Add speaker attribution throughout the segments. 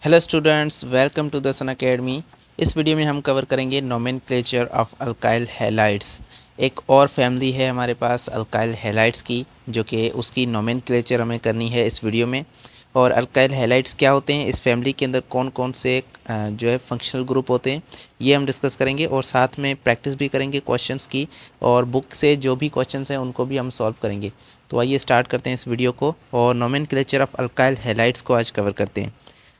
Speaker 1: Hello students, welcome to the Sun Academy. इस video में हम कवर करेंगे नोमेनक्लेचर ऑफ अल्काइल हैलाइड्स। एक और फैमिली है हमारे पास अल्काइल हैलाइड्स की, जो कि उसकी नोमेनक्लेचर हमें करनी है इस वीडियो में। और अल्काइल हैलाइड्स क्या होते हैं, इस फैमिली के अंदर कौन कौन से जो है फंक्शनल ग्रुप होते हैं, ये हम डिस्कस करेंगे। और साथ में प्रैक्टिस भी करेंगे क्वेश्चंस की, और बुक से जो भी क्वेश्चंस हैं उनको भी हम सॉल्व करेंगे। तो आइए स्टार्ट करते हैं इस वीडियो को, और नोमेनक्लेचर ऑफ अल्काइल हैलाइड्स को आज कवर करते हैं।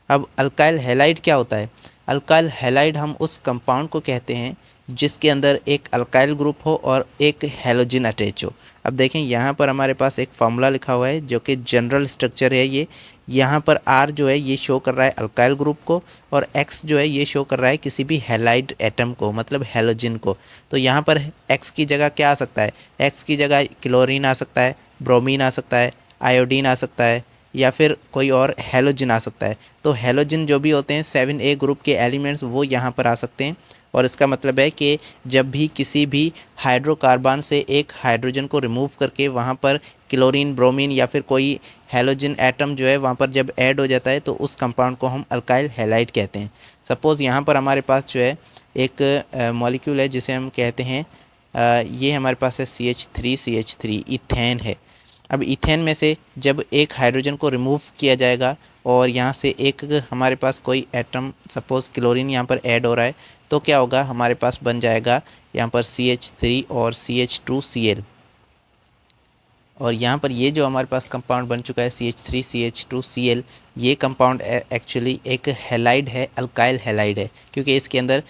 Speaker 1: अब अल्काइल हैलाइड क्या होता है? अल्काइल हैलाइड हम उस कंपाउंड को कहते हैं जिसके अंदर एक अल्काइल ग्रुप हो और एक हैलोजन अटैच हो। अब देखें, यहाँ पर हमारे पास एक फार्मूला लिखा हुआ है जो कि जनरल स्ट्रक्चर है। ये यहाँ पर आर जो है ये शो कर रहा है अल्काइल ग्रुप को, और एक्स जो है ये शो कर रहा है किसी भी हैलाइड एटम को, मतलब हैलोजन को। तो यहाँ पर एक्स की जगह क्या आ सकता है? एक्स की जगह क्लोरीन आ सकता है, ब्रोमीन आ सकता है, आयोडीन आ सकता है, या फिर कोई और हैलोजन आ सकता है। तो हैलोजन जो भी होते हैं 7A ग्रुप के एलिमेंट्स, वो यहाँ पर आ सकते हैं। और इसका मतलब है कि जब भी किसी भी हाइड्रोकार्बन से एक हाइड्रोजन को रिमूव करके वहाँ पर क्लोरीन, ब्रोमीन या फिर कोई हैलोजन एटम जो है वहाँ पर जब ऐड हो जाता है, तो उस कंपाउंड को हम अल्काइल हैलाइड कहते हैं। सपोज़ यहाँ पर हमारे पास जो है एक मॉलिक्यूल है जिसे हम कहते हैं, ये हमारे पास है CH3 इथेन है। अब इथेन में से जब एक हाइड्रोजन को रिमूव किया जाएगा और यहाँ से एक हमारे पास कोई एटम, सपोज़ क्लोरीन यहाँ पर ऐड हो रहा है, तो क्या होगा, हमारे पास बन जाएगा यहाँ पर CH3 और CH2Cl। और यहाँ पर ये जो हमारे पास कंपाउंड बन चुका है CH3 CH2Cl, ये कंपाउंड एक्चुअली एक हैलाइड है, अल्काइल हैलाइड है, क्योंकि इसके अंदर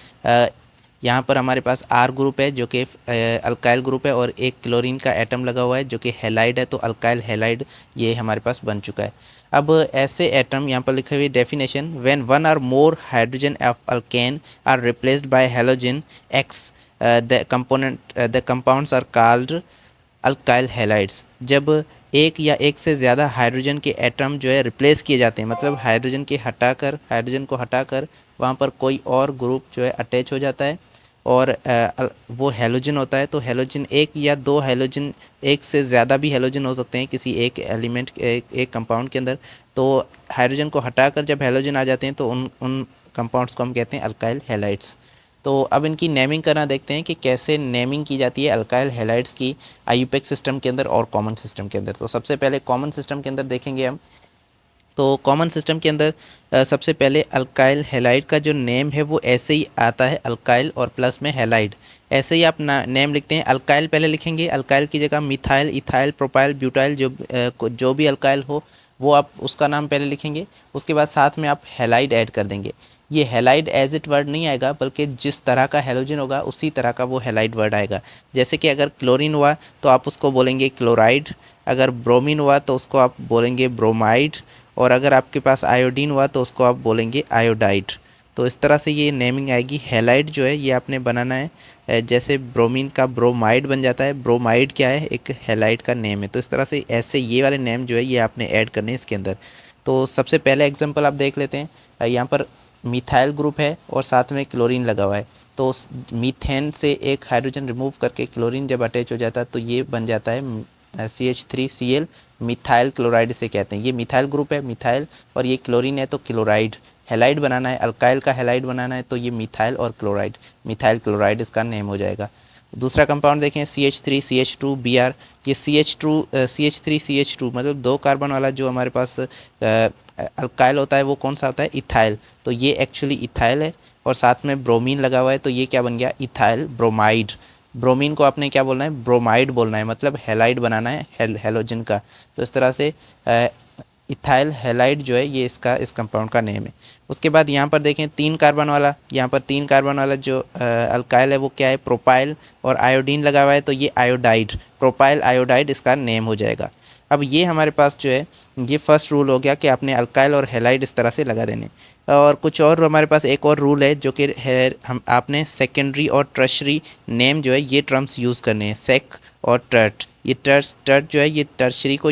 Speaker 1: यहाँ पर हमारे पास आर ग्रुप है जो कि अल्काइल ग्रुप है, और एक क्लोरीन का एटम लगा हुआ है जो कि हैलाइड है। तो अल्काइल हैलाइड ये हमारे पास बन चुका है। अब ऐसे एटम, यहाँ पर लिखे हुए definition, when one or more hydrogen of alkane are replaced by halogen X, the compounds are called alkyl halides. जब एक या एक से ज़्यादा हाइड्रोजन के एटम जो है रिप्लेस किए जाते हैं, मतलब हाइड्रोजन को हटाकर वहाँ पर कोई और ग्रुप जो है अटैच हो जाता है, और वो हैलोजन होता है। तो हैलोजन एक या दो हैलोजन, एक से ज़्यादा भी हैलोजन हो सकते हैं किसी एक एलिमेंट, एक कंपाउंड के अंदर। तो हाइड्रोजन को हटाकर जब हैलोजन आ जाते हैं तो उन कंपाउंड्स को हम कहते हैं अल्काइल हैलाइड्स। तो अब इनकी नेमिंग करना देखते हैं कि कैसे नेमिंग की जाती है अल्काइल हैलाइड्स की आईयूपैक सिस्टम के अंदर और कॉमन सिस्टम के अंदर। तो सबसे पहले कॉमन सिस्टम के अंदर देखेंगे हम। तो कॉमन सिस्टम के अंदर सबसे पहले अल्काइल हैलाइड का जो नेम है वो ऐसे ही आता है, अल्काइल और प्लस में हैलाइड। ऐसे ही आप नेम लिखते हैं। अल्काइल पहले लिखेंगे, अल्काइल की जगह मिथाइल, इथाइल, प्रोपाइल, ब्यूटाइल, जो भी अल्काइल हो वो आप उसका नाम पहले लिखेंगे। उसके बाद साथ में आप हैलाइड ऐड कर देंगे। ये हैलाइड एज इट वर्ड नहीं आएगा, बल्कि जिस तरह का हैलोजन होगा उसी तरह का वो हैलाइड वर्ड आएगा। जैसे कि अगर क्लोरीन हुआ तो आप उसको बोलेंगे क्लोराइड, अगर ब्रोमीन हुआ तो उसको आप बोलेंगे ब्रोमाइड, और अगर आपके पास आयोडीन हुआ तो उसको आप बोलेंगे आयोडाइड। तो इस तरह से ये नेमिंग आएगी। हैलाइड जो है ये आपने बनाना है, जैसे ब्रोमीन का ब्रोमाइड बन जाता है, ब्रोमाइड क्या है, एक हैलाइड का नेम है। तो इस तरह से ऐसे ये वाले नेम जो है ये आपने ऐड करने हैं इसके अंदर। तो सबसे पहले एग्जांपल आप देख लेते हैं। यहाँ पर मिथाइल ग्रुप है और साथ में क्लोरीन लगा हुआ है। तो मीथेन से एक हाइड्रोजन रिमूव करके क्लोरीन जब अटैच हो जाता है तो ये बन जाता है CH3Cl, मिथाइल क्लोराइड से कहते हैं। ये मिथाइल ग्रुप है, मिथाइल, और ये क्लोरीन है तो क्लोराइड। हैलाइड बनाना है, अल्काइल का हैलाइड बनाना है, तो ये मिथाइल और क्लोराइड, मिथाइल क्लोराइड इसका नेम हो जाएगा। दूसरा कंपाउंड देखें CH3CH2Br। ये CH3CH2 मतलब दो कार्बन वाला जो हमारे पास अल्काइल होता है वो कौन सा होता है? इथाइल। तो ये एक्चुअली इथाइल है, और साथ में ब्रोमीन लगा हुआ है, तो ये क्या बन गया? Ethyl bromide. ब्रोमीन को आपने क्या बोलना है? ब्रोमाइड बोलना है, मतलब हैलाइड बनाना है हैलोजन का। तो इस तरह से इथाइल हैलाइड जो है ये इस कंपाउंड का नेम है। उसके बाद यहाँ पर देखें तीन कार्बन वाला, यहाँ पर तीन कार्बन वाला जो अल्काइल है वो क्या है? प्रोपाइल, और आयोडीन लगा हुआ है तो ये आयोडाइड, प्रोपाइल आयोडाइड इसका नेम हो जाएगा। अब ये हमारे पास जो है ये फर्स्ट रूल हो गया कि आपने अल्काइल और हैलाइड इस तरह से लगा देने। और कुछ और हमारे पास एक और रूल है जो कि है, हम आपने सेकेंडरी और टर्शरी नेम जो है ये टर्म्स यूज़ करने हैं, सेक और टर्ट। ये टर्ट जो है ये टर्शरी को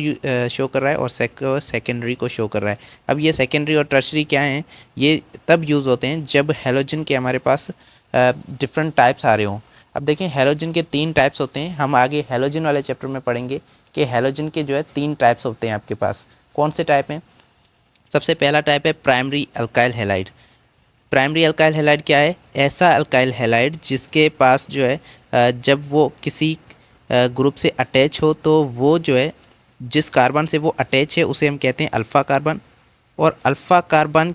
Speaker 1: शो कर रहा है, और सेकेंडरी को शो कर रहा है। अब ये सेकेंडरी और टर्शरी क्या हैं? ये तब यूज़ होते हैं जब हैलोजन के हमारे पास डिफरेंट टाइप्स आ रहे हों। अब देखें, हैलोजन के तीन टाइप्स होते हैं। हम आगे हैलोजन वाले चैप्टर में पढ़ेंगे कि हैलोजन के जो है तीन टाइप्स होते हैं आपके पास। कौन से टाइप हैं? सबसे पहला टाइप है primary alkyl halide. Primary alkyl halide क्या है? ऐसा अल्काइल हैलाइड जिसके पास जो है जब वो किसी ग्रुप से अटैच हो तो वो जो है जिस कार्बन से वो अटैच है उसे हम कहते हैं अल्फ़ा कार्बन, और अल्फ़ा कार्बन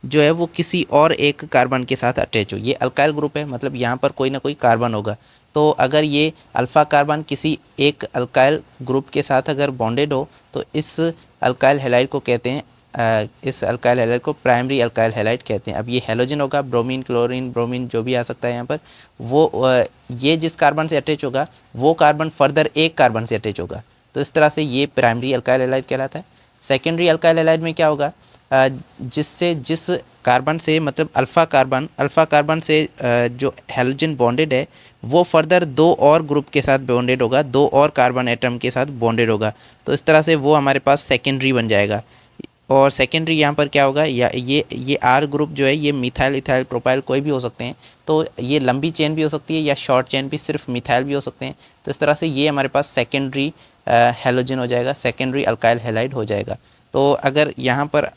Speaker 1: जो है वो किसी और एक कार्बन के साथ अटैच हो। ये अल्काइल ग्रुप है, मतलब यहाँ पर कोई ना कोई कार्बन होगा। तो अगर ये अल्फ़ा कार्बन किसी एक अल्काइल ग्रुप के साथ अगर बॉन्डेड हो तो इस अल्काइल हैलाइड को कहते हैं इस अल्काइल हैलाइड को प्राइमरी अल्काइल हैलाइड कहते हैं। अब ये हैलोजन होगा, ब्रोमीन, क्लोरीन, ब्रोमीन जो भी आ सकता है यहाँ पर, वो ये जिस कार्बन से अटैच होगा वो कार्बन फर्दर एक कार्बन से अटैच होगा। तो इस तरह से ये प्राइमरी अल्काइल हैलाइड कहलाता है। सेकेंडरी अल्काइल हैलाइड में क्या होगा? जिस कार्बन से मतलब अल्फ़ा कार्बन से जो हैलोजन बॉन्डेड है वो फर्दर दो और ग्रुप के साथ बॉन्डेड होगा, दो और कार्बन एटम के साथ बॉन्डेड होगा। तो इस तरह से वो हमारे पास सेकेंडरी बन जाएगा। और सेकेंडरी यहाँ पर क्या होगा, या ये आर ग्रुप जो है ये मिथाइल, इथाइल, प्रोपाइल कोई भी हो सकते हैं। तो ये लंबी चेन भी हो सकती है या शॉर्ट चेन भी, सिर्फ मिथाइल भी हो सकते हैं। तो इस तरह से ये हमारे पास सेकेंडरी हैलोजन हो जाएगा, सेकेंडरी अल्काइल हैलाइड हो जाएगा। तो अगर यहाँ पर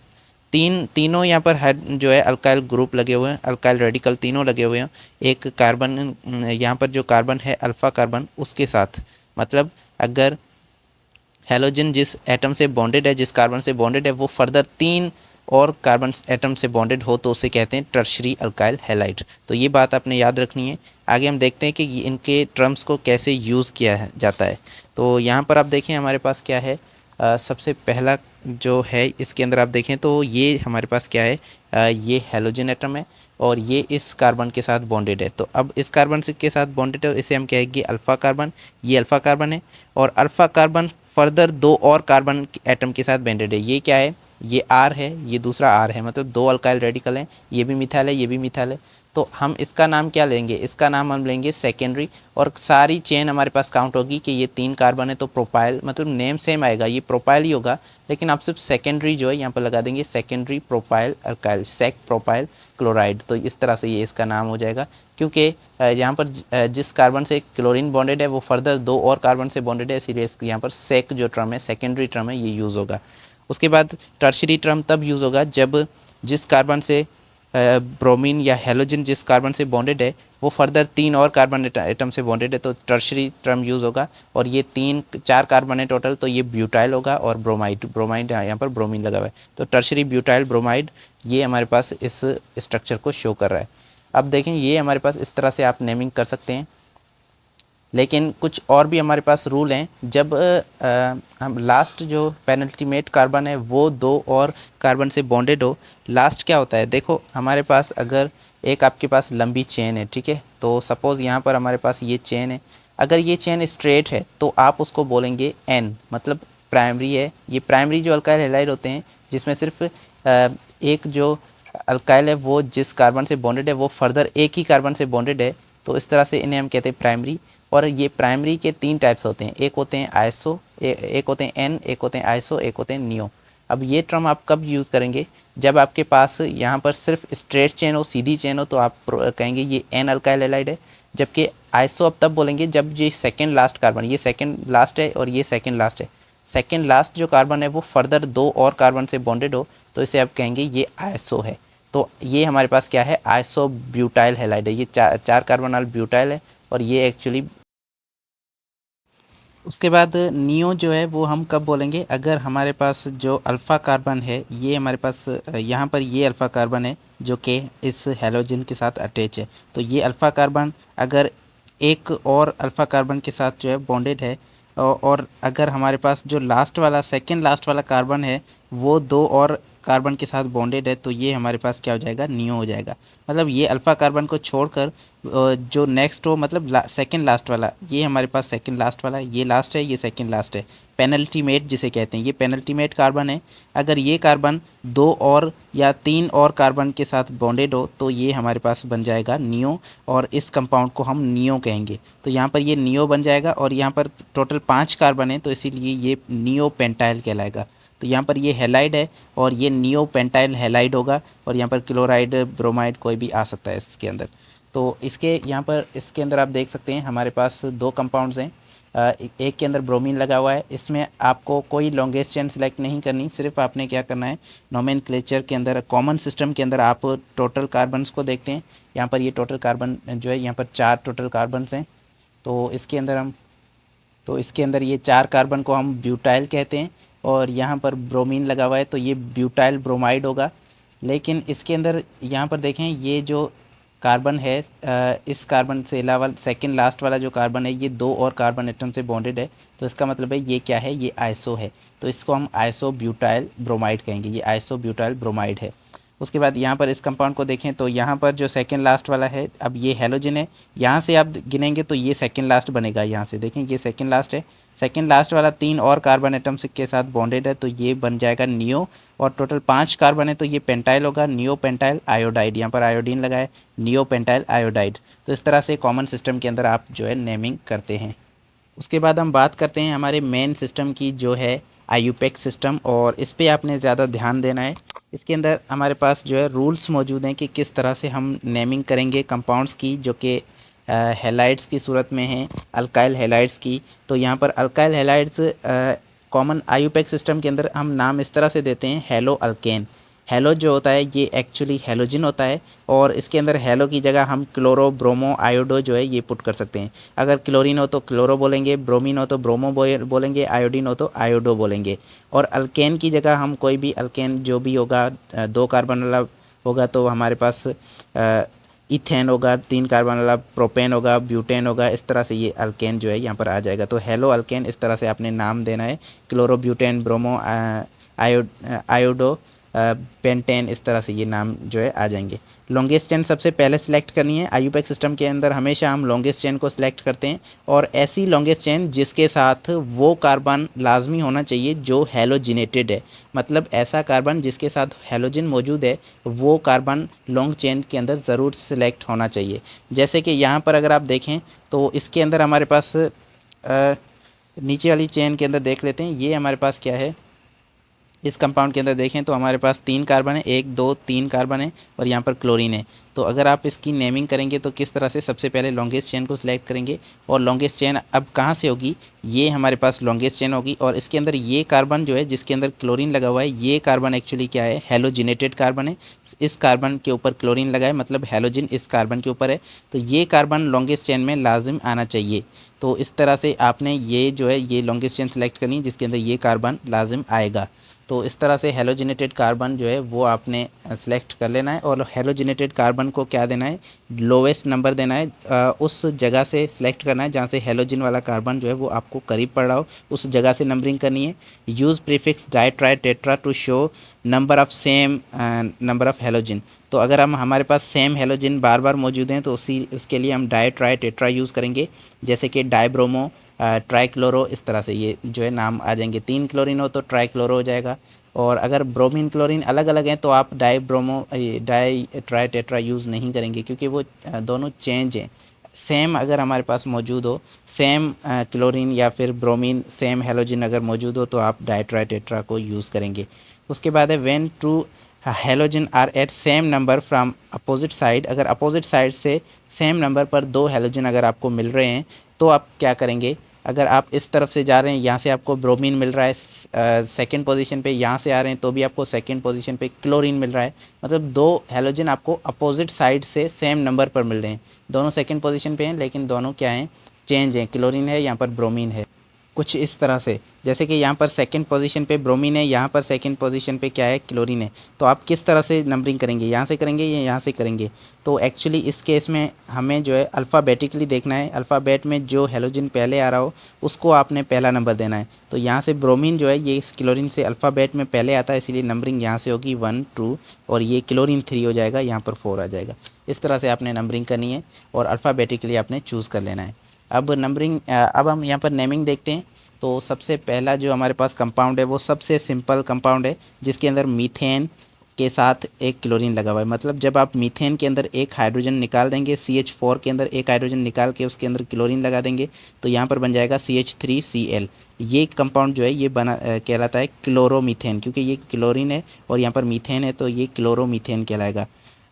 Speaker 1: तीनों यहाँ पर जो है अल्काइल ग्रुप लगे हुए हैं, अल्काइल रेडिकल तीनों लगे हुए हैं। एक कार्बन यहाँ पर जो कार्बन है अल्फ़ा कार्बन उसके साथ, मतलब अगर हैलोजन जिस एटम से बॉन्डेड है, जिस कार्बन से बॉन्डेड है, वो फर्दर तीन और कार्बन एटम से बॉन्डेड हो तो उसे कहते हैं टर्शरी अल्काइल हैलाइड। तो ये बात आपने याद रखनी है। आगे हम देखते हैं कि इनके टर्म्स को कैसे यूज़ किया जाता है। तो यहाँ पर आप देखें हमारे पास क्या है, सबसे पहला जो है इसके अंदर आप देखें तो ये हमारे पास क्या है, ये हैलोजन एटम है और ये इस कार्बन के साथ बॉन्डेड है। तो अब इस कार्बन से के साथ बॉन्डेड है, इसे हम कहेंगे अल्फ़ा कार्बन। ये अल्फ़ा कार्बन है और अल्फ़ा कार्बन फर्दर दो और कार्बन एटम के साथ बॉन्डेड है। ये क्या है? ये आर है, ये दूसरा आर है, मतलब दो अल्काइल रेडिकल हैं। ये भी मिथाइल है, ये भी मिथाइल है। तो हम इसका नाम क्या लेंगे? इसका नाम हम लेंगे सेकेंडरी। और सारी चेन हमारे पास काउंट होगी कि ये तीन कार्बन है तो प्रोपाइल, मतलब नेम सेम आएगा, ये प्रोपाइल ही होगा, लेकिन आप सिर्फ सेकेंडरी जो है यहाँ पर लगा देंगे, सेकेंडरी प्रोपाइल अल्काइल, सेक प्रोपाइल क्लोराइड। तो इस तरह से ये इसका नाम हो जाएगा, क्योंकि यहाँ पर जिस कार्बन से क्लोरीन बॉन्डेड है वो फर्दर दो और कार्बन से बॉन्डेड है, इसीलिए यहाँ पर सेक जो टर्म है, सेकेंडरी टर्म है, ये यूज़ होगा। उसके बाद टर्शरी टर्म तब यूज़ होगा जब जिस कार्बन से ब्रोमीन या हैलोजन जिस कार्बन से बॉन्डेड है वो फर्दर तीन और कार्बन एटम से बॉन्डेड है, तो टर्शरी टर्म यूज़ होगा। और ये चार कार्बन है टोटल, तो ये ब्यूटाइल होगा और ब्रोमाइड यहाँ पर ब्रोमीन लगा हुआ है, तो टर्शरी ब्यूटाइल ब्रोमाइड ये हमारे पास इस स्ट्रक्चर को शो कर रहा है। अब देखें ये हमारे पास इस तरह से आप नेमिंग कर सकते हैं, लेकिन कुछ और भी हमारे पास रूल हैं। जब हम लास्ट जो पेनल्टीमेट कार्बन है वो दो और कार्बन से बॉन्डेड हो, लास्ट क्या होता है? देखो हमारे पास अगर एक आपके पास लंबी चेन है, ठीक है, तो सपोज़ यहाँ पर हमारे पास ये चेन है, अगर ये चेन स्ट्रेट है तो आप उसको बोलेंगे एन, मतलब प्राइमरी है। ये प्राइमरी जो अल्काइल हैलाइड होते हैं जिसमें सिर्फ एक जो अल्काइल है वो जिस कार्बन से बॉन्डेड है वो फर्दर एक ही कार्बन से बॉन्डेड है, तो इस तरह से इन्हें हम कहते हैं प्राइमरी। और ये प्राइमरी के तीन टाइप्स होते हैं, एक होते हैं आइसो, एक होते हैं एन, एक होते हैं आइसो, एक होते हैं नियो। अब ये टर्म आप कब यूज़ करेंगे? जब आपके पास यहाँ पर सिर्फ स्ट्रेट चेन हो, सीधी चेन हो, तो आप कहेंगे ये एन अल्काइल हैलाइड है। जबकि आइसो अब तब बोलेंगे जब ये सेकेंड लास्ट कार्बन, ये सेकेंड लास्ट है और ये सेकेंड लास्ट है, सेकेंड लास्ट जो कार्बन है वो फर्दर दो और कार्बन से बॉन्डेड हो, तो इसे आप कहेंगे ये आइसो है। तो ये हमारे पास क्या है? आइसो ब्यूटाइल हैलाइड है। ये चार कार्बन वाला ब्यूटाइल है और ये एक्चुअली। उसके बाद नियो जो है वो हम कब बोलेंगे? अगर हमारे पास जो अल्फ़ा कार्बन है, ये हमारे पास यहाँ पर ये अल्फ़ा कार्बन है जो कि इस हैलोजन के साथ अटैच है, तो ये अल्फ़ा कार्बन अगर एक और अल्फ़ा कार्बन के साथ जो है बॉन्डेड है, और अगर हमारे पास जो लास्ट वाला सेकंड लास्ट वाला कार्बन है वो दो और कार्बन के साथ बॉन्डेड है, तो ये हमारे पास क्या हो जाएगा? नियो हो जाएगा। मतलब ये अल्फ़ा कार्बन को छोड़कर जो नेक्स्ट हो, मतलब सेकंड लास्ट वाला, ये हमारे पास सेकंड लास्ट वाला, ये लास्ट है, ये सेकंड लास्ट है, पेनल्टीमेट जिसे कहते हैं, ये पेनल्टीमेट कार्बन है। अगर ये कार्बन दो और या तीन और कार्बन के साथ बॉन्डेड हो तो ये हमारे पास बन जाएगा नियो, और इस कंपाउंड को हम नियो कहेंगे। तो यहाँ पर ये नियो बन जाएगा और यहाँ पर टोटल 5 कार्बन है, तो इसीलिए ये नियो पेंटाइल कहलाएगा। तो यहाँ पर ये हैलाइड है और ये नियो पेंटाइल हैलाइड होगा, और यहाँ पर क्लोराइड, ब्रोमाइड कोई भी आ सकता है इसके अंदर। तो इसके यहाँ पर इसके अंदर आप देख सकते हैं हमारे पास दो कंपाउंड्स हैं, एक के अंदर ब्रोमीन लगा हुआ है। इसमें आपको कोई लॉन्गेस्ट चेन सेलेक्ट नहीं करनी, सिर्फ आपने क्या करना है, नोमेनक्लेचर के अंदर कॉमन सिस्टम के अंदर आप टोटल कार्बन्स को देखते हैं। यहाँ पर ये टोटल कार्बन जो है, यहाँ पर 4 टोटल कार्बन्स हैं। तो इसके अंदर ये 4 कार्बन को हम ब्यूटाइल कहते हैं, और यहाँ पर ब्रोमीन लगा हुआ है तो ये ब्यूटाइल ब्रोमाइड होगा। लेकिन इसके अंदर यहाँ पर देखें, ये जो कार्बन है, इस कार्बन से अलावा सेकंड लास्ट वाला जो कार्बन है, ये 2 और कार्बन एटम से बॉन्डेड है। तो इसका मतलब है ये क्या है, ये आइसो है। तो इसको हम आइसो ब्यूटाइल ब्रोमाइड कहेंगे, ये आइसो ब्यूटाइल ब्रोमाइड है। उसके बाद यहाँ पर इस कंपाउंड को देखें तो यहाँ पर जो सेकंड लास्ट वाला है, अब ये हेलोजन है, यहाँ से आप गिनेंगे तो ये सेकंड लास्ट बनेगा। यहाँ से देखें ये सेकंड लास्ट है, सेकंड लास्ट वाला 3 और कार्बन एटम्स के साथ बॉन्डेड है, तो ये बन जाएगा नियो। और टोटल 5 कार्बन है तो ये पेंटाइल होगा, नियो पेंटाइल आयोडाइड। यहाँ पर आयोडीन लगा है, नियो पेंटाइल आयोडाइड। तो इस तरह से कॉमन सिस्टम के अंदर आप जो है नेमिंग करते हैं। उसके बाद हम बात करते हैं हमारे मेन सिस्टम की, जो है आईयूपैक सिस्टम, और इस पे आपने ज़्यादा ध्यान देना है। इसके अंदर हमारे पास जो है रूल्स मौजूद हैं कि किस तरह से हम नेमिंग करेंगे कंपाउंड्स की, जो कि हैलाइड्स की सूरत में हैं, अल्काइल हैलाइड्स की। तो यहाँ पर alkyl halides common IUPAC system के अंदर हम नाम इस तरह से देते हैं, हेलो अल्केन। हेलो जो होता है ये एक्चुअली हेलोजिन होता है, और इसके अंदर हेलो की जगह हम क्लोरो, ब्रोमो, आयोडो जो है ये पुट कर सकते हैं। अगर क्लोरीन हो तो क्लोरो बोलेंगे, ब्रोमीन हो तो ब्रोमो बोलेंगे, आयोडीन हो तो आयोडो बोलेंगे। और अल्केन की जगह हम कोई भी अल्केन जो भी होगा, 2 कार्बन वाला होगा तो हमारे पास इथेन होगा, 3 कार्बन वाला प्रोपेन होगा, ब्यूटेन होगा। इस तरह से ये अल्केन जो है यहाँ पर आ जाएगा। तो हेलो अल्केन इस तरह से आपने नाम देना है, chloro, butane, bromo, iodo, pentane, इस तरह से ये नाम जो है आ जाएंगे। लॉन्गेस्ट चेन सबसे पहले सिलेक्ट करनी है। आईयूपैक सिस्टम के अंदर हमेशा हम लॉन्गेस्ट चेन को सिलेक्ट करते हैं, और ऐसी लॉन्गेस्ट चेन जिसके साथ वो कार्बन लाजमी होना चाहिए जो हेलोजिनेटेड है। मतलब ऐसा कार्बन जिसके साथ हेलोजन मौजूद है, वो कार्बन लॉन्ग चेन के अंदर ज़रूर सिलेक्ट होना चाहिए। जैसे कि यहाँ पर अगर आप देखें तो इसके अंदर हमारे पास नीचे वाली चेन के अंदर देख लेते हैं, ये हमारे पास क्या है, इस कंपाउंड के अंदर देखें तो हमारे पास 3 कार्बन है, 1 2 3 कार्बन है, और यहाँ पर क्लोरीन है। तो अगर आप इसकी नेमिंग करेंगे तो किस तरह से, सबसे पहले लॉन्गेस्ट चेन को सिलेक्ट करेंगे, और लॉन्गेस्ट चेन अब कहाँ से होगी, ये हमारे पास लॉन्गेस्ट चेन होगी। और इसके अंदर ये कार्बन जो है जिसके अंदर क्लोरीन लगा हुआ है, ये कार्बन एक्चुअली क्या है, हेलोजिनेटेड कार्बन है। इस कार्बन के ऊपर क्लोरीन लगा है, मतलब हेलोजिन इस कार्बन के ऊपर है, तो ये कार्बन लॉन्गेस्ट चेन में लाजिम आना चाहिए। तो इस तरह से आपने ये जो है ये लॉन्गेस्ट चेन सेलेक्ट करनी है जिसके अंदर ये कार्बन लाजिम आएगा। तो इस तरह से हेलोजिनेटेड कार्बन जो है वो आपने सेलेक्ट कर लेना है, और हेलोजिनेटेड कार्बन को क्या देना है, लोवेस्ट नंबर देना है। उस जगह से सिलेक्ट करना है जहाँ से हेलोजिन वाला कार्बन जो है वो आपको करीब पड़ रहा हो, उस जगह से नंबरिंग करनी है। Use prefix di tri tetra to show number of same number of halogen. तो अगर हम हमारे पास सेम हेलोजिन बार बार मौजूद हैं तो उसके लिए हम डाई ट्राई टेट्रा यूज़ करेंगे, जैसे कि डाईब्रोमो, ट्राईक्लोरो, इस तरह से ये जो है नाम आ जाएंगे। 3 क्लोरीन हो तो ट्राईक्लोरो हो जाएगा, और अगर ब्रोमीन क्लोरीन अलग अलग हैं तो आप डाई ट्राई टेट्रा यूज़ नहीं करेंगे, क्योंकि वो दोनों चेंज हैं। सेम अगर हमारे पास मौजूद हो, सेम क्लोरीन या फिर ब्रोमीन, सेम हेलोजिन अगर मौजूद हो तो आप डाई ट्राई टेट्रा को यूज़ करेंगे। उसके बाद है when two halogen are at same number from opposite side. अगर अपोजिट साइड से सेम नंबर पर 2 हेलोजन अगर आपको मिल रहे हैं तो आप क्या करेंगे, अगर आप इस तरफ से जा रहे हैं, यहाँ से आपको ब्रोमीन मिल रहा है सेकंड पोजीशन पे, यहाँ से आ रहे हैं तो भी आपको सेकंड पोजीशन पे क्लोरीन मिल रहा है। मतलब 2 हेलोजन आपको अपोजिट साइड से सेम नंबर पर मिल रहे हैं, दोनों सेकंड पोजीशन पे हैं लेकिन दोनों क्या हैं, चेंज हैं, क्लोरीन है, यहाँ पर ब्रोमीन है। कुछ इस तरह से, जैसे कि यहाँ पर सेकंड पोजीशन पे ब्रोमीन है, यहाँ पर सेकंड पोजीशन पे क्या है, क्लोरीन है। तो आप किस तरह से नंबरिंग करेंगे, यहाँ से करेंगे या यहाँ से करेंगे। तो एक्चुअली इस केस में हमें जो है अल्फ़ाबेटिकली देखना है, अल्फ़ाबेट में जो हेलोजन पहले आ रहा हो उसको आपने पहला नंबर देना है। तो यहाँ से ब्रोमीन जो है ये इस क्लोरीन से अल्फ़ाबेट में पहले आता है, इसीलिए नंबरिंग यहाँ से होगी 1 2, और ये क्लोरीन 3 हो जाएगा, यहाँ पर 4 आ जाएगा। इस तरह से आपने नंबरिंग करनी है और अल्फ़ाबेटिकली आपने चूज़ कर लेना है। अब हम यहाँ पर नेमिंग देखते हैं। तो सबसे पहला जो हमारे पास कंपाउंड है वो सबसे सिंपल कंपाउंड है, जिसके अंदर मीथेन के साथ एक क्लोरीन लगा हुआ है। मतलब जब आप मीथेन के अंदर एक हाइड्रोजन निकाल देंगे, CH4 के अंदर एक हाइड्रोजन निकाल के उसके अंदर क्लोरीन लगा देंगे तो यहाँ पर बन जाएगा CH3Cl। ये कंपाउंड जो है ये कहलाता है क्लोरोमीथेन, क्योंकि ये क्लोरीन है और यहाँ पर मीथेन है तो ये क्लोरोमीथेन कहलाएगा।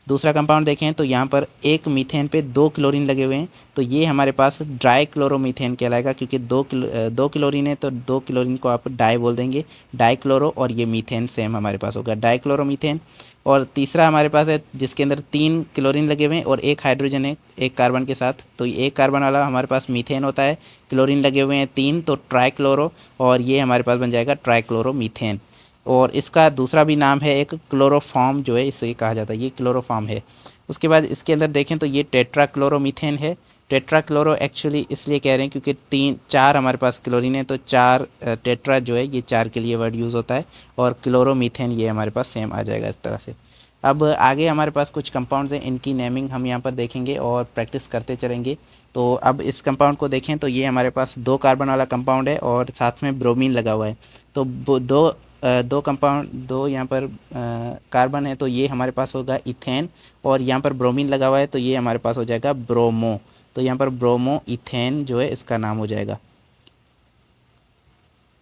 Speaker 1: दूसरा कंपाउंड देखें तो यहाँ पर एक मीथेन पे 2 क्लोरीन लगे हुए हैं, तो ये हमारे पास ड्राई क्लोरोमीथेन कहलाएगा, क्योंकि दो क्लोरीन है तो 2 क्लोरीन को आप डाई बोल देंगे, डाई क्लोरो, और ये मीथेन सेम हमारे पास होगा डाई क्लोरोमीथेन। और तीसरा हमारे पास है जिसके अंदर 3 क्लोरीन लगे हुए हैं और एक हाइड्रोजन है एक कार्बन के साथ, तो एक कार्बन वाला हमारे पास मीथेन होता है, क्लोरीन लगे हुए हैं 3 तो ट्राई क्लोरो, और ये हमारे पास बन जाएगा ट्राई क्लोरोमीथेन। और इसका दूसरा भी नाम है एक क्लोरोफॉर्म जो है, इसे कहा जाता है, ये क्लोरोफॉर्म है। उसके बाद इसके अंदर देखें तो ये टेट्रा क्लोरोमीथेन है। टेट्रा क्लोरो एक्चुअली इसलिए कह रहे हैं क्योंकि 4 हमारे पास क्लोरीन है, तो 4 टेट्रा जो है ये 4 के लिए वर्ड यूज़ होता है, और क्लोरोमीथेन ये हमारे पास सेम आ जाएगा इस तरह से। अब आगे हमारे पास कुछ कंपाउंड्स हैं, इनकी नेमिंग हम यहाँ पर देखेंगे और प्रैक्टिस करते चलेंगे। तो अब इस कंपाउंड को देखें तो ये हमारे पास 2 कार्बन वाला कंपाउंड है और साथ में ब्रोमीन लगा हुआ है। तो दो कंपाउंड, दो यहाँ पर कार्बन है, तो ये हमारे पास होगा इथेन, और यहाँ पर ब्रोमीन लगा हुआ है तो ये हमारे पास हो जाएगा ब्रोमो। तो यहाँ पर ब्रोमो इथेन जो है इसका नाम हो जाएगा,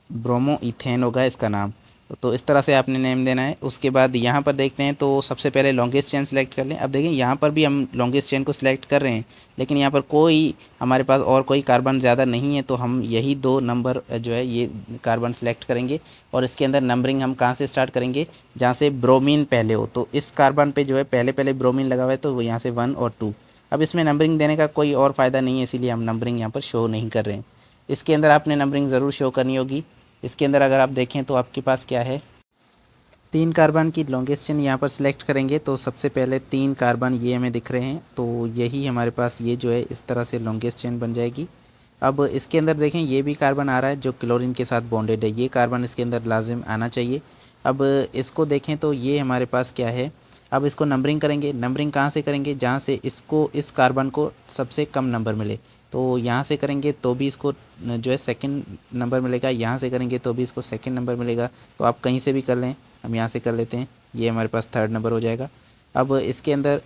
Speaker 1: ब्रोमो इथेन होगा इसका नाम। तो इस तरह से आपने नेम देना है। उसके बाद यहाँ पर देखते हैं तो सबसे पहले लॉन्गेस्ट चेन सेलेक्ट कर लें। अब देखिए यहाँ पर भी हम लॉन्गेस्ट चेन को सिलेक्ट कर रहे हैं, लेकिन यहाँ पर कोई हमारे पास और कोई कार्बन ज़्यादा नहीं है, तो हम यही 2 नंबर जो है ये कार्बन सेलेक्ट करेंगे। और इसके अंदर नंबरिंग हम कहाँ से स्टार्ट करेंगे, जहाँ से ब्रोमीन पहले हो। तो इस कार्बन पे जो है पहले ब्रोमीन लगा हुआ है, तो वो यहाँ से 1 और 2। अब इसमें नंबरिंग देने का कोई और फ़ायदा नहीं है, इसीलिए हम नंबरिंग यहाँ पर शो नहीं कर रहे हैं। इसके अंदर आपने नंबरिंग ज़रूर शो करनी होगी। इसके अंदर अगर आप देखें तो आपके पास क्या है, 3 कार्बन की लॉन्गेस्ट चेन यहाँ पर सिलेक्ट करेंगे। तो सबसे पहले 3 कार्बन ये हमें दिख रहे हैं, तो यही हमारे पास ये जो है इस तरह से लॉन्गेस्ट चेन बन जाएगी। अब इसके अंदर देखें ये भी कार्बन आ रहा है जो क्लोरीन के साथ बॉन्डेड है, ये कार्बन इसके अंदर लाजिम आना चाहिए। अब इसको देखें तो ये हमारे पास क्या है, अब इसको नंबरिंग करेंगे। नंबरिंग कहाँ से करेंगे, जहाँ से इसको इस कार्बन को सबसे कम नंबर मिले, तो यहाँ से करेंगे तो भी इसको जो है सेकंड नंबर मिलेगा, यहाँ से करेंगे तो भी इसको सेकंड नंबर मिलेगा। तो आप कहीं से भी कर लें, हम यहाँ से कर लेते हैं, ये हमारे पास 3rd नंबर हो जाएगा। अब इसके अंदर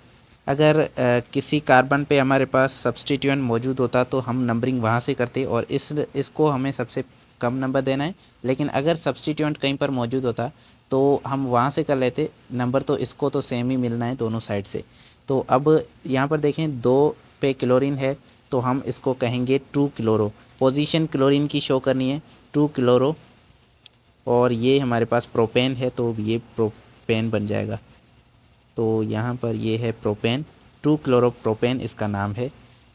Speaker 1: अगर किसी कार्बन पे हमारे पास सब्सटीट्यूएंट मौजूद होता तो हम नंबरिंग वहाँ से करते, और इसको हमें सबसे कम नंबर देना है। लेकिन अगर सब्सटीट्यूएंट कहीं पर मौजूद होता तो हम वहाँ से कर लेते नंबर, तो इसको तो सेम ही मिलना है दोनों साइड से। तो अब यहाँ पर देखें 2 पे क्लोरीन है, तो हम इसको कहेंगे 2 क्लोरो। पोजीशन क्लोरीन की शो करनी है 2 क्लोरो, और ये हमारे पास प्रोपेन है तो ये प्रोपेन बन जाएगा। तो यहाँ पर ये है प्रोपेन, 2 क्लोरोप्रोपेन इसका नाम है।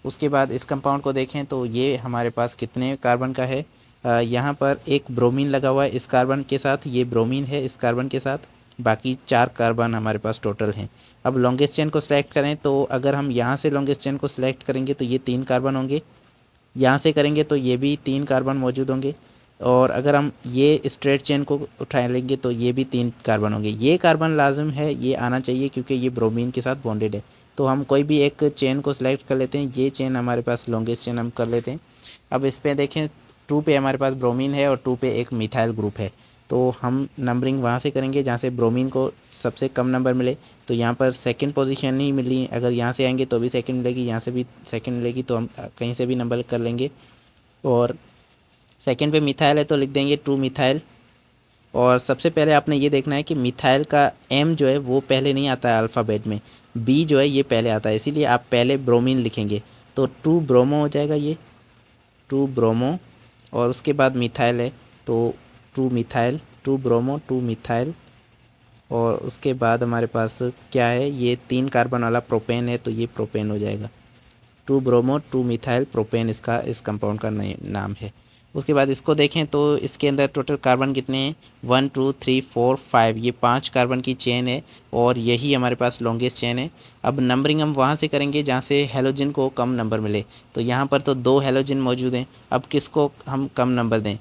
Speaker 1: उसके बाद इस कंपाउंड को देखें तो ये हमारे पास कितने कार्बन का है, यहाँ पर एक ब्रोमीन लगा हुआ है इस कार्बन के साथ, ये ब्रोमीन है इस कार्बन के साथ, बाकी 4 कार्बन हमारे पास टोटल हैं। अब लॉन्गेस्ट चेन को सिलेक्ट करें, तो अगर हम यहाँ से लॉन्गेस्ट चेन को सिलेक्ट करेंगे तो ये 3 कार्बन होंगे, यहाँ से करेंगे तो ये भी 3 कार्बन मौजूद होंगे, और अगर हम ये स्ट्रेट चेन को उठा लेंगे तो ये भी 3 कार्बन होंगे। ये कार्बन लाजिम है, ये आना चाहिए क्योंकि ये ब्रोमीन के साथ बॉन्डेड है। तो हम कोई भी एक चेन को सिलेक्ट कर लेते हैं, ये चेन हमारे पास लॉन्गेस्ट चेन हम कर लेते हैं। अब इस पर देखें 2 पे हमारे पास ब्रोमीन है और 2 पे एक मिथाइल ग्रुप है, तो हम नंबरिंग वहाँ से करेंगे जहाँ से ब्रोमीन को सबसे कम नंबर मिले। तो यहाँ पर सेकंड पोजीशन नहीं मिली, अगर यहाँ से आएंगे तो भी सेकंड मिलेगी, यहाँ से भी सेकंड मिलेगी, तो हम कहीं से भी नंबर कर लेंगे। और सेकंड पे मिथाइल है तो लिख देंगे 2 मिथाइल। और सबसे पहले आपने ये देखना है कि मिथाइल का एम जो है वो पहले नहीं आता है अल्फ़ाबेट में, बी जो है ये पहले आता है, इसीलिए आप पहले ब्रोमीन लिखेंगे। तो 2 ब्रोमो हो जाएगा ये, 2 ब्रोमो, और उसके बाद मिथाइल है तो 2 मिथाइल, 2 ब्रोमो 2 मिथाइल। और उसके बाद हमारे पास क्या है, ये 3 कार्बन वाला प्रोपेन है तो ये प्रोपेन हो जाएगा, 2 ब्रोमो 2 मिथाइल प्रोपेन इसका इस कंपाउंड का नाम है। उसके बाद इसको देखें तो इसके अंदर टोटल कार्बन कितने हैं, 1 2 3 4 5, ये 5 कार्बन की चेन है और यही हमारे पास लॉन्गेस्ट चेन है। अब नंबरिंग हम वहाँ से करेंगे जहाँ से हेलोजन को कम नंबर मिले, तो यहाँ पर तो 2 हेलोजन मौजूद हैं, अब किसको हम कम नंबर दें।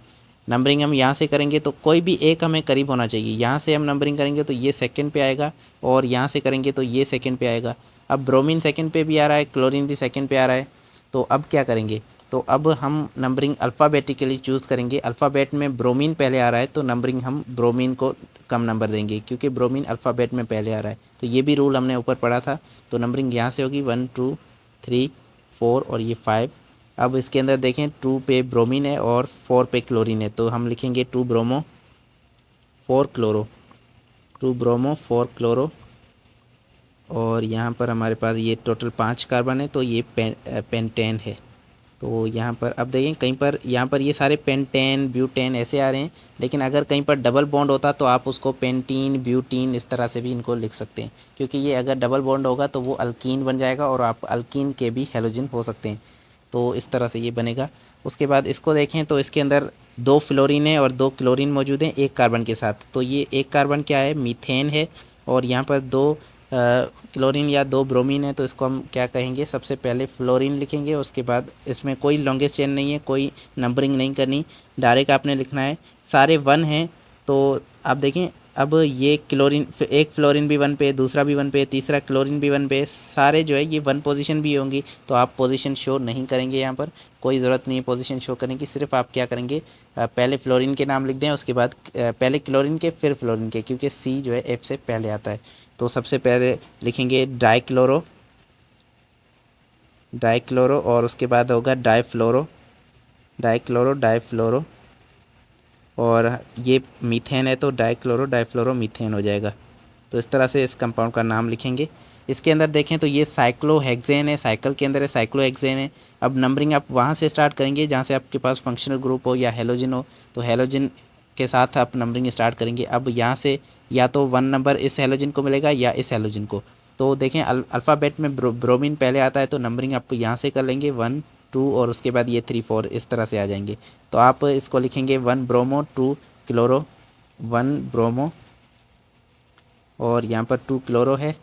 Speaker 1: नंबरिंग हम यहाँ से करेंगे तो कोई भी एक हमें करीब होना चाहिए, यहाँ से हम नंबरिंग करेंगे तो ये सेकंड पे आएगा, और यहाँ से करेंगे तो ये सेकंड पे आएगा। अब ब्रोमीन सेकंड पे भी आ रहा है, क्लोरीन भी सेकंड पे आ रहा है, तो अब क्या करेंगे, तो अब हम नंबरिंग अल्फ़ाबेटिकली चूज़ करेंगे। अल्फ़ाबेट में ब्रोमीन पहले आ रहा है तो नंबरिंग हम ब्रोमीन को कम नंबर देंगे क्योंकि ब्रोमीन अल्फ़ाबेट में पहले आ रहा है, तो ये भी रूल हमने ऊपर पढ़ा था। तो नंबरिंग यहाँ से होगी 1 2 3 4 और ये 5। अब इसके अंदर देखें 2 पे ब्रोमीन है और 4 पे क्लोरीन है, तो हम लिखेंगे 2 ब्रोमो 4 क्लोरो, 2 ब्रोमो 4 क्लोरो। और यहाँ पर हमारे पास ये टोटल 5 कार्बन है, तो ये पेंटेन है। तो यहाँ पर अब देखें कहीं पर यहाँ पर ये सारे पेंटेन ब्यूटेन ऐसे आ रहे हैं, लेकिन अगर कहीं पर डबल बॉन्ड होता तो आप उसको पेंटीन ब्यूटीन इस तरह से भी इनको लिख सकते हैं, क्योंकि ये अगर डबल बॉन्ड होगा तो वो अल्कीन बन जाएगा और आप अल्कीन के भी हेलोजन हो सकते हैं। तो इस तरह से ये बनेगा। उसके बाद इसको देखें तो इसके अंदर 2 फ्लोरीन है और 2 क्लोरीन मौजूद हैं एक कार्बन के साथ। तो ये एक कार्बन क्या है, मीथेन है, और यहाँ पर 2 क्लोरीन या 2 ब्रोमीन है, तो इसको हम क्या कहेंगे, सबसे पहले फ्लोरीन लिखेंगे। उसके बाद इसमें कोई लॉन्गेस्ट चेन नहीं है, कोई नंबरिंग नहीं करनी, डायरेक्ट आपने लिखना है। सारे 1 हैं, तो आप देखें अब ये क्लोरीन, एक फ्लोरीन भी 1 पे, दूसरा भी 1 पे, तीसरा क्लोरीन भी 1 पे, सारे जो है ये 1 पोजीशन भी होंगी। तो आप पोजीशन शो नहीं करेंगे, यहाँ पर कोई ज़रूरत नहीं है पोजीशन शो करने की। सिर्फ आप क्या करेंगे, पहले फ्लोरीन के नाम लिख दें, उसके बाद पहले क्लोरीन के फिर फ्लोरीन के, क्योंकि सी जो है एफ से पहले आता है। तो सबसे पहले लिखेंगे डाइक्लोरो, डाइक्लोरो, और उसके बाद होगा डाइफ्लोरो, डाइक्लोरो डाइफ्लोरो, और ये मीथेन है तो डाइक्लोरो डाइफ्लोरो मीथेन हो जाएगा। तो इस तरह से इस कंपाउंड का नाम लिखेंगे। इसके अंदर देखें तो ये साइक्लोहेक्सेन है, साइकिल के अंदर है, साइक्लोहेक्सेन है। अब नंबरिंग आप वहाँ से स्टार्ट करेंगे जहाँ से आपके पास फंक्शनल ग्रुप हो या हेलोजन हो, तो हेलोजन के साथ आप नंबरिंग स्टार्ट करेंगे। अब यहाँ से या तो 1 नंबर इस हेलोजन को मिलेगा या इस हेलोजन को। तो देखें अल्फ़ाबेट में ब्रोमीन पहले आता है, तो नंबरिंग आप यहाँ से कर लेंगे 1 2, और उसके बाद ये 3 4 इस तरह से आ जाएंगे। तो आप इसको लिखेंगे 1 ब्रोमो 2 क्लोरो, 1 ब्रोमो, और यहाँ पर 2 क्लोरो है,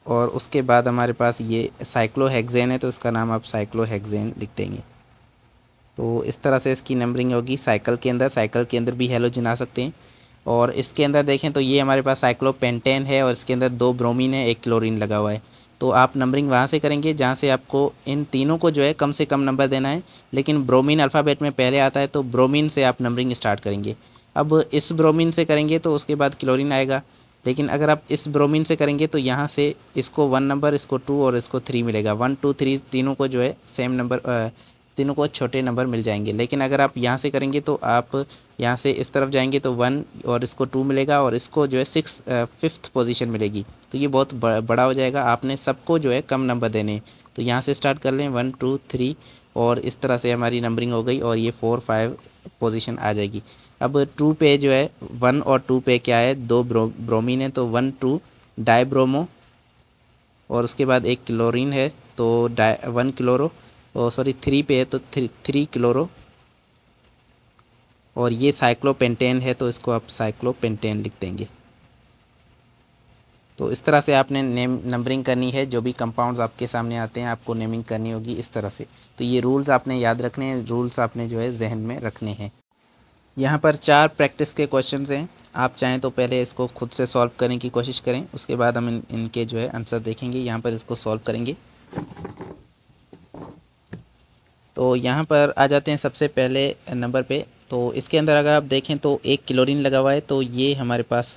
Speaker 1: और उसके बाद हमारे पास ये साइक्लोहेक्सेन है, तो इसका नाम आप साइक्लोहेक्सेन लिख देंगे। तो इस तरह से इसकी नंबरिंग होगी। साइकिल के अंदर भी हेलोजन आ सकते हैं। और इसके अंदर देखें तो ये हमारे पास साइक्लोपेंटेन है, और इसके अंदर 2 ब्रोमीन है, 1 क्लोरीन लगा हुआ है। तो आप नंबरिंग वहाँ से करेंगे जहाँ से आपको इन तीनों को जो है कम से कम नंबर देना है, लेकिन ब्रोमीन अल्फ़ाबेट में पहले आता है, तो ब्रोमीन से आप नंबरिंग स्टार्ट करेंगे। अब इस ब्रोमीन से करेंगे तो उसके बाद क्लोरीन आएगा, लेकिन अगर आप इस ब्रोमीन से करेंगे तो यहाँ से इसको 1 नंबर, इसको 2 और इसको 3 मिलेगा। 1 2 3 तीनों को जो है सेम नंबर, तीनों को छोटे नंबर मिल जाएंगे। लेकिन अगर आप यहाँ से करेंगे तो आप यहाँ से इस तरफ जाएंगे तो 1 और इसको 2 मिलेगा, और इसको जो है 5th पोजीशन मिलेगी। तो ये बहुत बड़ा हो जाएगा, आपने सबको जो है कम नंबर देने हैं। तो यहाँ से स्टार्ट कर लें 1 2 3, और इस तरह से हमारी नंबरिंग हो गई, और ये 4 5 पोजीशन आ जाएगी। अब 2 पे जो है 1 और 2 पे क्या है, 2 ब्रोमीन है, तो 1 2 डाइब्रोमो, और उसके बाद 1 क्लोरीन है, तो 1 क्लोरो, और सॉरी 3 पे है तो 3 क्लोरो, और ये साइक्लोपेंटेन है, तो इसको आप साइक्लोपेंटेन लिख देंगे। तो इस तरह से आपने नंबरिंग करनी है। जो भी कंपाउंड्स आपके सामने आते हैं आपको नेमिंग करनी होगी इस तरह से। तो ये रूल्स आपने याद रखने हैं, रूल्स आपने जो है जहन में रखने हैं। यहाँ पर 4 प्रैक्टिस के क्वेश्चंस हैं। आप चाहें तो पहले इसको खुद से सॉल्व करने की कोशिश करें, उसके बाद हम इनके जो है आंसर देखेंगे। यहाँ पर इसको सॉल्व करेंगे। तो यहाँ पर आ जाते हैं सबसे पहले नंबर पे। तो इसके अंदर अगर आप देखें तो 1 क्लोरीन लगा हुआ है, तो ये हमारे पास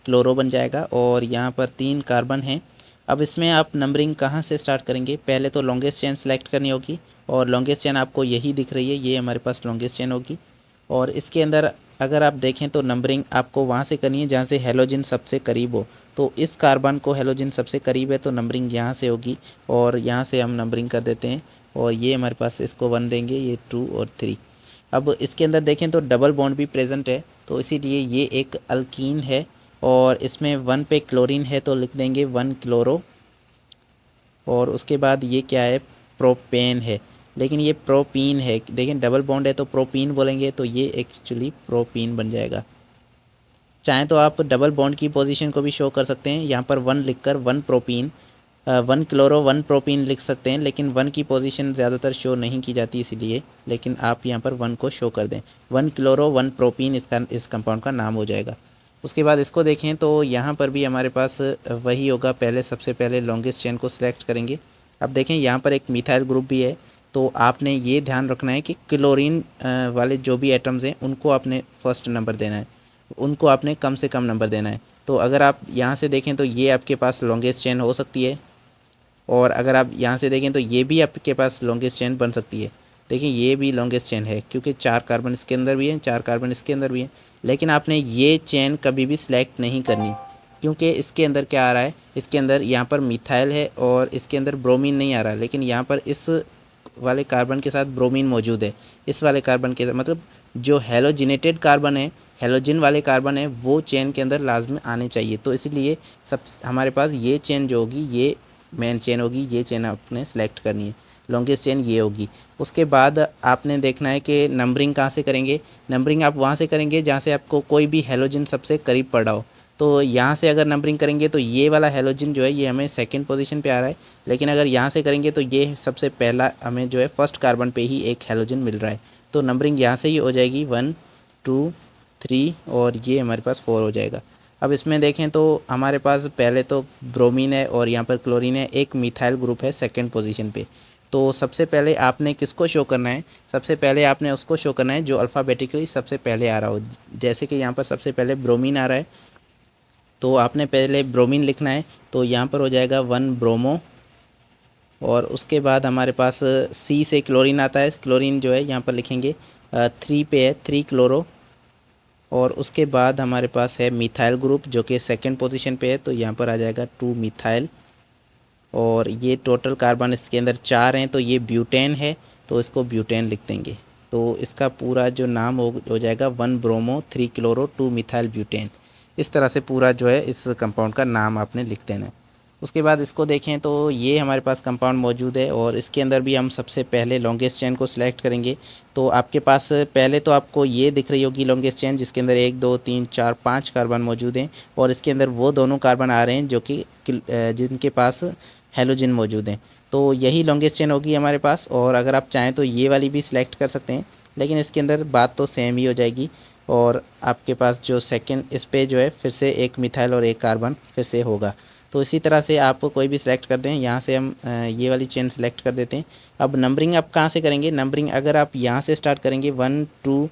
Speaker 1: क्लोरो बन जाएगा, और यहाँ पर 3 कार्बन हैं। अब इसमें आप नंबरिंग कहाँ से स्टार्ट करेंगे, पहले तो लॉन्गेस्ट चेन सेलेक्ट करनी होगी, और लॉन्गेस्ट चेन आपको यही दिख रही है, ये हमारे पास लॉन्गेस्ट चेन होगी। और इसके अंदर अगर आप देखें तो नंबरिंग आपको वहाँ से करनी है जहाँ से हेलोजन सबसे करीब हो। तो इस कार्बन को हेलोजन सबसे करीब है, तो नंबरिंग यहाँ से होगी, और यहाँ से हम नंबरिंग कर देते हैं। और ये हमारे पास इसको 1 देंगे, ये 2 और 3। अब इसके अंदर देखें तो डबल बॉन्ड भी प्रेजेंट है, तो इसीलिए ये एक अल्कीन है, और इसमें 1 पे क्लोरीन है, तो लिख देंगे 1 क्लोरो। और उसके बाद ये क्या है, प्रोपेन है, लेकिन ये प्रोपीन है। देखें डबल बॉन्ड है तो प्रोपीन बोलेंगे, तो ये एक्चुअली प्रोपीन बन जाएगा। चाहें तो आप डबल बॉन्ड की पोजीशन को भी शो कर सकते हैं, यहाँ पर 1 लिखकर 1 प्रोपीन, 1 क्लोरो 1 प्रोपीन लिख सकते हैं, लेकिन 1 की पोजीशन ज़्यादातर शो नहीं की जाती इसीलिए, लेकिन आप यहाँ पर 1 को शो कर दें। 1 क्लोरो 1 प्रोपीन इस कंपाउंड का नाम हो जाएगा। उसके बाद इसको देखें तो यहाँ पर भी हमारे पास वही होगा। पहले सबसे पहले लॉन्गेस्ट चेन को सिलेक्ट करेंगे। अब देखें यहाँ पर एक मिथाइल ग्रुप भी है, तो आपने ये ध्यान रखना है कि क्लोरीन वाले जो भी एटम्स हैं उनको आपने फर्स्ट नंबर देना है, उनको आपने कम से कम नंबर देना है। तो अगर आप यहाँ से देखें तो ये आपके पास लॉन्गेस्ट चेन हो सकती है, और अगर आप यहाँ से देखें तो ये भी आपके पास लॉन्गेस्ट चेन बन सकती है। देखिए ये भी लॉन्गेस्ट चेन है, क्योंकि 4 कार्बन इसके अंदर भी हैं, 4 कार्बन इसके अंदर भी हैं, लेकिन आपने ये चेन कभी भी सिलेक्ट नहीं करनी। क्योंकि इसके अंदर क्या आ रहा है, इसके अंदर यहाँ पर मिथाइल है और इसके अंदर ब्रोमीन नहीं आ रहा, लेकिन यहाँ पर इस वाले कार्बन के साथ ब्रोमीन मौजूद है। इस वाले कार्बन के मतलब जो हेलोजिनेटेड कार्बन है, हेलोजन वाले कार्बन है, वो चेन के अंदर लाजमी आने चाहिए। तो इसलिए सब हमारे पास ये चेन जो होगी ये मेन चेन होगी, ये चेन आपने सेलेक्ट करनी है, लॉन्गेस्ट चेन ये होगी। उसके बाद आपने देखना है कि नंबरिंग कहाँ से करेंगे। नंबरिंग आप वहाँ से करेंगे जहाँ से आपको कोई भी हेलोजन सबसे करीब पड़ रहा हो। तो यहाँ से अगर नंबरिंग करेंगे तो ये वाला हेलोजन जो है ये हमें सेकंड पोजीशन पे आ रहा है, लेकिन अगर यहाँ से करेंगे तो ये सबसे पहला हमें जो है फर्स्ट कार्बन पे ही एक हेलोजन मिल रहा है। तो नंबरिंग यहाँ से ही हो जाएगी 1 2 3 और ये हमारे पास 4 हो जाएगा। अब इसमें देखें तो हमारे पास पहले तो ब्रोमीन है और यहाँ पर क्लोरीन है, एक मिथाइल ग्रुप है सेकंड पोजीशन पे। तो सबसे पहले आपने किसको शो करना है, सबसे पहले आपने उसको शो करना है जो अल्फ़ाबेटिकली सबसे पहले आ रहा हो। जैसे कि यहाँ पर सबसे पहले ब्रोमीन आ रहा है, तो आपने पहले ब्रोमीन लिखना है। तो यहाँ पर हो जाएगा 1 ब्रोमो, और उसके बाद हमारे पास सी से क्लोरीन आता है। क्लोरीन जो है यहाँ पर लिखेंगे 3 पे है, 3 क्लोरो। और उसके बाद हमारे पास है मिथाइल ग्रुप जो कि सेकंड पोजीशन पे है, तो यहाँ पर आ जाएगा 2 मिथाइल। और ये टोटल कार्बन इसके अंदर 4 हैं, तो ये ब्यूटेन है, तो इसको ब्यूटेन लिख देंगे। तो इसका पूरा जो नाम हो जाएगा 1 ब्रोमो 3 क्लोरो 2 मिथाइल ब्यूटेन। इस तरह से पूरा जो है इस कंपाउंड का नाम आपने लिख देना है। उसके बाद इसको देखें तो ये हमारे पास कंपाउंड मौजूद है, और इसके अंदर भी हम सबसे पहले लॉन्गेस्ट चेन को सिलेक्ट करेंगे। तो आपके पास पहले तो आपको ये दिख रही होगी लॉन्गेस्ट चेन, जिसके अंदर 1 2 3 4 5 कार्बन मौजूद हैं, और इसके अंदर वो दोनों कार्बन आ रहे हैं जो कि जिनके पास हेलोजन मौजूद हैं। तो यही लॉन्गेस्ट चेन होगी हमारे पास। और अगर आप चाहें तो ये वाली भी सिलेक्ट कर सकते हैं, लेकिन इसके अंदर बात तो सेम ही हो जाएगी। और आपके पास जो सेकंड इस पे जो है फिर से एक मिथाइल और एक कार्बन फिर से होगा। तो इसी तरह से आप कोई भी सिलेक्ट कर दें। यहाँ से हम ये वाली चेन सेलेक्ट कर देते हैं। अब नंबरिंग आप कहाँ से करेंगे, नंबरिंग अगर आप यहाँ से स्टार्ट करेंगे 1 2,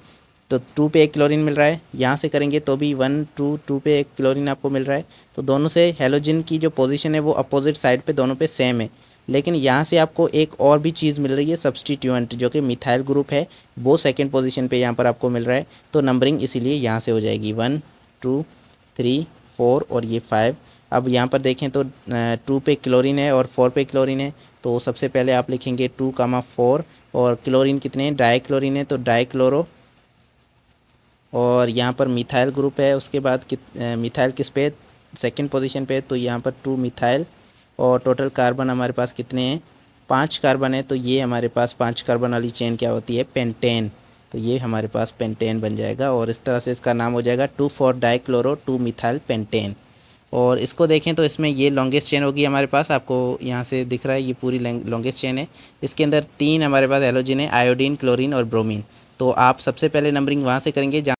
Speaker 1: तो 2 पे एक क्लोरीन मिल रहा है, यहाँ से करेंगे तो भी 1 2 2 पे एक क्लोरीन आपको मिल रहा है। तो दोनों से हेलोजन की जो पोजीशन है वो अपोजिट साइड पे दोनों पे सेम है, लेकिन यहाँ से आपको एक और भी चीज़ मिल रही है सब्सटीट्यूएंट, जो कि मिथाइल ग्रुप है, वो सेकंड पोजीशन पे यहाँ पर आपको मिल रहा है। तो नंबरिंग इसीलिए यहाँ से हो जाएगी 1 2 3 4 और ये 5। अब यहाँ पर देखें तो 2 पे क्लोरीन है और 4 पे क्लोरीन है, तो सबसे पहले आप लिखेंगे 2,4। और क्लोरीन कितने हैं, डाई क्लोरीन है, तो डाई क्लोरो। और यहाँ पर मिथाइल ग्रुप है, उसके बाद मिथाइल किस पे सेकंड पोजीशन पे, तो यहाँ पर 2 मिथाइल। और टोटल कार्बन हमारे पास कितने हैं, 5 कार्बन है, तो ये हमारे पास 5 कार्बन वाली चेन क्या होती है, पेंटेन। तो ये हमारे पास पेंटेन बन जाएगा, और इस तरह से इसका नाम हो जाएगा 2,4 डाइक्लोरो 2 मिथाइल पेंटेन। और इसको देखें तो इसमें ये लॉन्गेस्ट चेन होगी हमारे पास, आपको यहाँ से दिख रहा है ये पूरी लॉन्गेस्ट चेन है। इसके अंदर 3 हमारे पास हेलोजन है, आयोडीन, क्लोरीन और ब्रोमीन। तो आप सबसे पहले नंबरिंग वहाँ से करेंगे